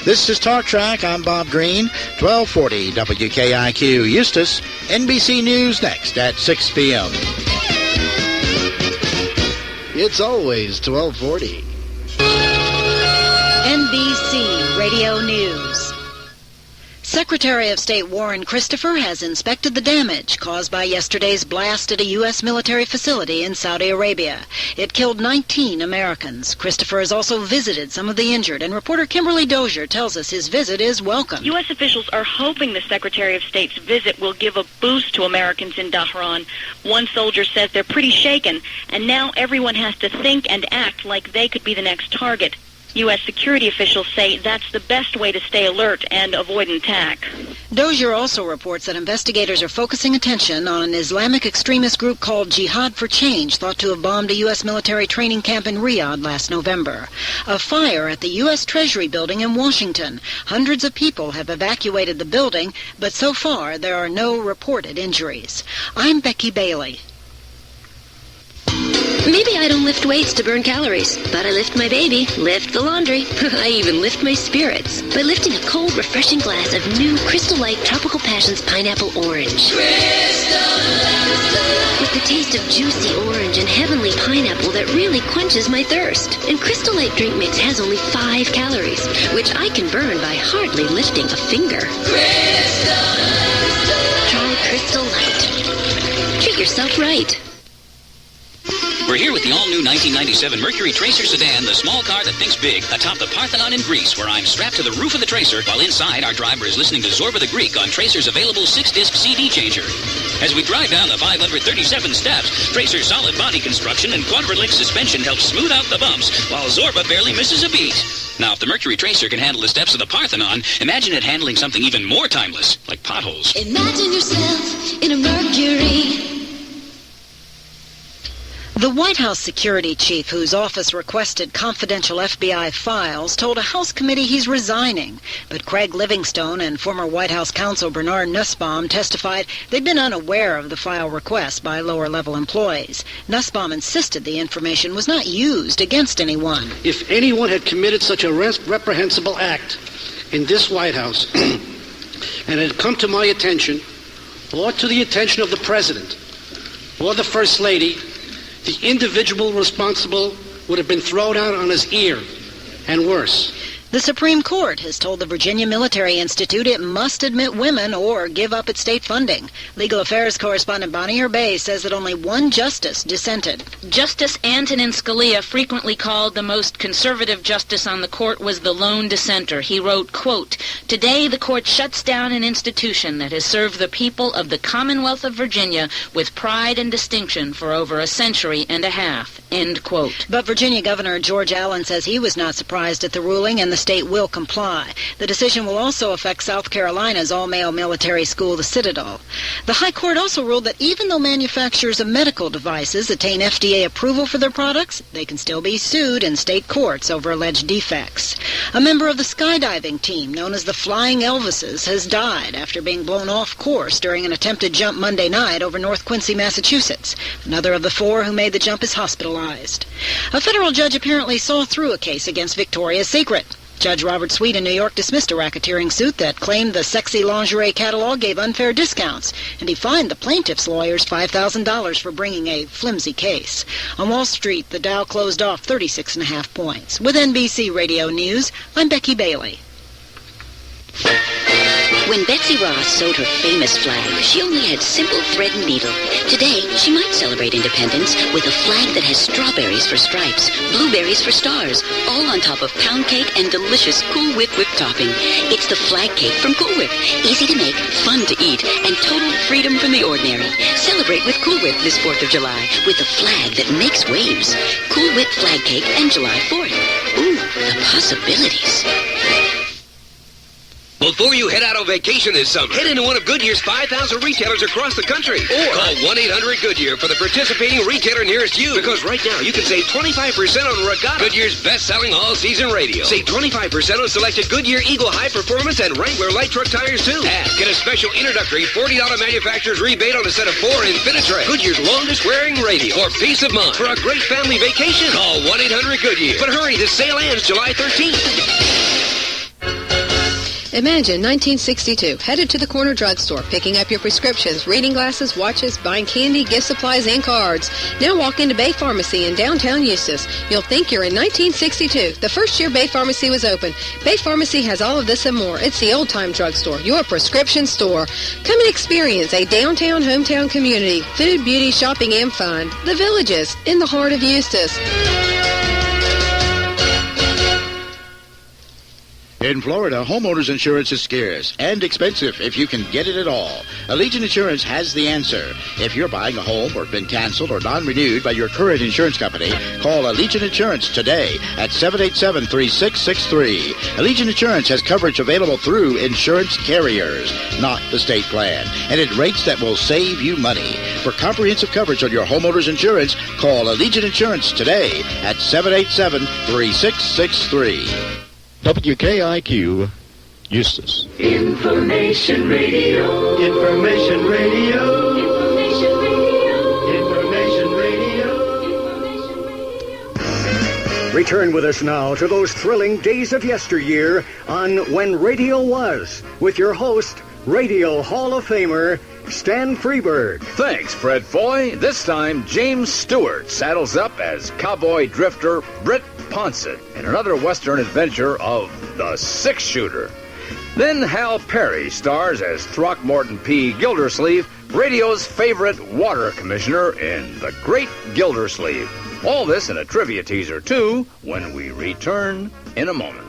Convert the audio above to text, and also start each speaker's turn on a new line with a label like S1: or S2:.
S1: This is Talk Track. I'm Bob Green, 1240 WKIQ Eustis. NBC News next at 6 p.m. It's always 1240.
S2: NBC Radio News. Secretary of State Warren Christopher has inspected the damage caused by yesterday's blast at a U.S. military facility in Saudi Arabia. It killed 19 Americans. Christopher has also visited some of the injured, and reporter Kimberly Dozier tells us his visit is welcome.
S3: U.S. officials are hoping the Secretary of State's visit will give a boost to Americans in Dhahran. One soldier says they're pretty shaken, and now everyone has to think and act like they could be the next target. U.S. security officials say that's the best way to stay alert and avoid an attack.
S2: Dozier also reports that investigators are focusing attention on an Islamic extremist group called Jihad for Change, thought to have bombed a U.S. military training camp in Riyadh last November. A fire at the U.S. Treasury building in Washington. Hundreds of people have evacuated the building, but so far there are no reported injuries. I'm Becky Bailey.
S4: Maybe I don't lift weights to burn calories, but I lift my baby, lift the laundry. I even lift my spirits by lifting a cold, refreshing glass of new Crystal Light Tropical Passions Pineapple Orange. With the taste of juicy orange and heavenly pineapple that really quenches my thirst. And Crystal Light Drink Mix has only 5 calories, which I can burn by hardly lifting a finger. Try Crystal Light. Treat yourself right.
S5: We're here with the all-new 1997 Mercury Tracer sedan, the small car that thinks big, atop the Parthenon in Greece, where I'm strapped to the roof of the Tracer, while inside our driver is listening to Zorba the Greek on Tracer's available 6-disc CD changer. As we drive down the 537 steps, Tracer's solid body construction and quadrilic suspension help smooth out the bumps, while Zorba barely misses a beat. Now, if the Mercury Tracer can handle the steps of the Parthenon, imagine it handling something even more timeless, like potholes.
S4: Imagine yourself in a Mercury.
S2: The White House security chief, whose office requested confidential FBI files, told a House committee he's resigning. But Craig Livingstone and former White House counsel Bernard Nussbaum testified they'd been unaware of the file request by lower-level employees. Nussbaum insisted the information was not used against anyone.
S6: If anyone had committed such a reprehensible act in this White House and had come to my attention or to the attention of the President or the First Lady, the individual responsible would have been thrown out on his ear, and worse.
S2: The Supreme Court has told the Virginia Military Institute it must admit women or give up its state funding. Legal Affairs correspondent Bonnie Bay says that only one justice dissented.
S7: Justice Antonin Scalia, frequently called the most conservative justice on the court, was the lone dissenter. He wrote, quote, "Today the court shuts down an institution that has served the people of the Commonwealth of Virginia with pride and distinction for over a century and a half," end quote.
S2: But Virginia Governor George Allen says he was not surprised at the ruling and the state will comply. The decision will also affect South Carolina's all-male military school, the Citadel. The High Court also ruled that even though manufacturers of medical devices attain FDA approval for their products, they can still be sued in state courts over alleged defects. A member of the skydiving team, known as the Flying Elvises, has died after being blown off course during an attempted jump Monday night over North Quincy, Massachusetts. Another of the 4 who made the jump is hospitalized. A federal judge apparently saw through a case against Victoria's Secret. Judge Robert Sweet in New York dismissed a racketeering suit that claimed the sexy lingerie catalog gave unfair discounts, and he fined the plaintiff's lawyers $5,000 for bringing a flimsy case. On Wall Street, the Dow closed off 36.5 points. With NBC Radio News, I'm Becky Bailey.
S4: When Betsy Ross sewed her famous flag, she only had simple thread and needle. Today, she might celebrate independence with a flag that has strawberries for stripes, blueberries for stars, all on top of pound cake and delicious Cool Whip whipped topping. It's the flag cake from Cool Whip. Easy to make, fun to eat, and total freedom from the ordinary. Celebrate with Cool Whip this 4th of July with a flag that makes waves. Cool Whip flag cake and July 4th. Ooh, the possibilities.
S8: Before you head out on vacation this summer, head into one of Goodyear's 5,000 retailers across the country. Or call 1-800-GOODYEAR for the participating retailer nearest you. Because right now, you can save 25% on Regatta, Goodyear's best-selling all-season radio. Save 25% on selected Goodyear Eagle High Performance and Wrangler light truck tires, too. And get a special introductory $40 manufacturer's rebate on a set of 4 Infinitray, Goodyear's longest-wearing radio. For peace of mind, for a great family vacation, call 1-800-GOODYEAR. But hurry, this sale ends July 13th.
S9: Imagine 1962, headed to the corner drugstore, picking up your prescriptions, reading glasses, watches, buying candy, gift supplies, and cards. Now walk into Bay Pharmacy in downtown Eustis. You'll think you're in 1962, the first year Bay Pharmacy was open. Bay Pharmacy has all of this and more. It's the old-time drugstore, your prescription store. Come and experience a downtown, hometown community. Food, beauty, shopping, and fun. The Villages, in the heart of Eustis.
S1: In Florida, homeowners insurance is scarce and expensive if you can get it at all. Allegiant Insurance has the answer. If you're buying a home or been canceled or non-renewed by your current insurance company, call Allegiant Insurance today at 787-3663. Allegiant Insurance has coverage available through insurance carriers, not the state plan, and at rates that will save you money. For comprehensive coverage on your homeowner's insurance, call Allegiant Insurance today at 787-3663.
S10: WKIQ Eustis.
S11: Information Radio. Information Radio. Information Radio. Information Radio.
S12: Return with us now to those thrilling days of yesteryear on When Radio Was, with your host, Radio Hall of Famer, Stan Freberg.
S13: Thanks, Fred Foy. This time, James Stewart saddles up as cowboy drifter Britt Ponsett in another Western adventure of the Six-Shooter. Then Hal Perry stars as Throckmorton P. Gildersleeve, radio's favorite water commissioner in The Great Gildersleeve. All this in a trivia teaser, too, when we return in a moment.